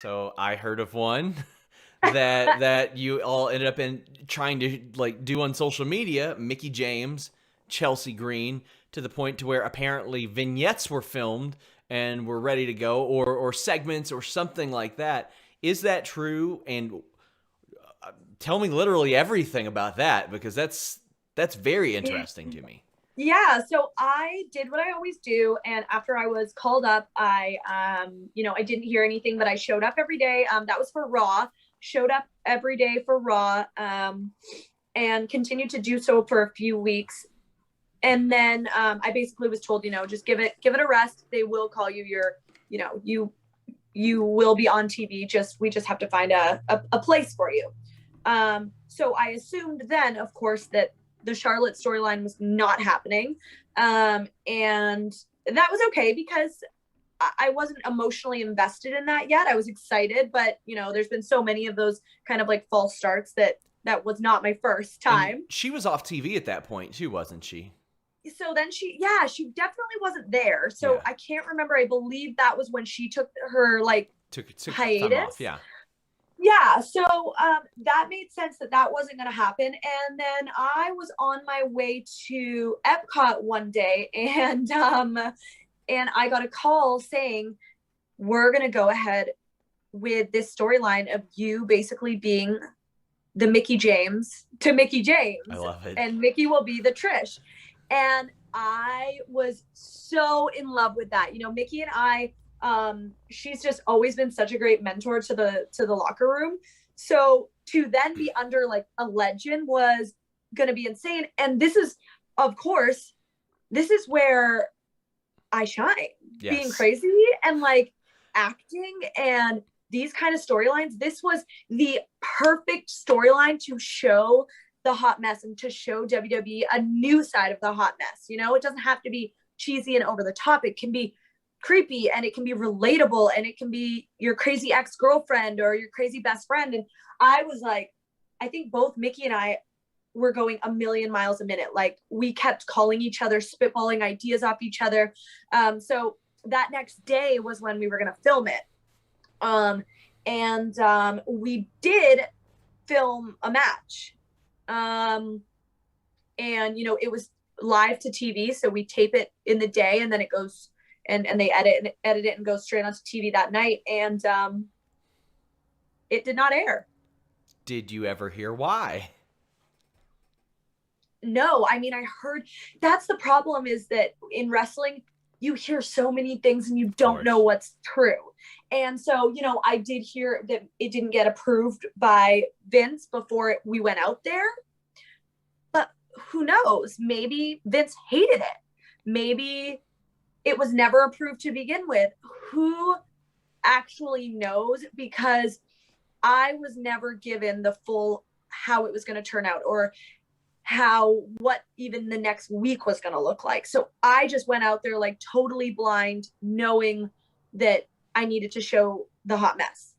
So I heard of one that you all ended up in trying to like do on social media, Mickie James, Chelsea Green, to the point to where apparently vignettes were filmed and were ready to go, or segments or something like that. Is that true? And tell me literally everything about that, because that's very interesting to me. Yeah, so I did what I always do, and after I was called up, I didn't hear anything, but I showed up every day. That was for Raw. Showed up every day for Raw, and continued to do so for a few weeks. And then I basically was told, just give it a rest. They will call you. You will be on TV. We just have to find a place for you. So I assumed then, of course, that the Charlotte storyline was not happening. And that was okay because I wasn't emotionally invested in that yet. I was excited, but there's been so many of those kind of like false starts that was not my first And time. she was off TV at that point too, wasn't she? So then she definitely wasn't there. So Yeah. I can't remember. I believe that was when she took her like Took time off. hiatus. Yeah. Yeah, so that made sense that wasn't going to happen. And then I was on my way to Epcot one day, and I got a call saying we're going to go ahead with this storyline of you basically being the Mickie James to Mickie James, I love it. and Mickie will be the Trish. And I was so in love with that. Mickie and I, she's just always been such a great mentor to the locker room. So to then be under like a legend was going to be insane. And of course, this is where I shine, Yes. being crazy and like acting and these kind of storylines. This was the perfect storyline to show the hot mess and to show WWE a new side of the hot mess. It doesn't have to be cheesy and over the top. It can be creepy and it can be relatable and it can be your crazy ex-girlfriend or your crazy best friend. And I was like, I think both Mickie and I were going a million miles a minute. Like we kept calling each other, spitballing ideas off each other. So that next day was when we were going to film it. And we did film a match. And it was live to TV. So we tape it in the day and then it goes and they edit it and goes straight onto TV that night. And it did not air. Did you ever hear why? No, I mean, I heard that's the problem is that in wrestling, you hear so many things and you don't know what's true. And so, I did hear that it didn't get approved by Vince before we went out there. But who knows? Maybe Vince hated it. Maybe it was never approved to begin with. Who actually knows? Because I was never given the full how it was going to turn out or what even the next week was going to look like. So I just went out there like totally blind, knowing that I needed to show the hot mess.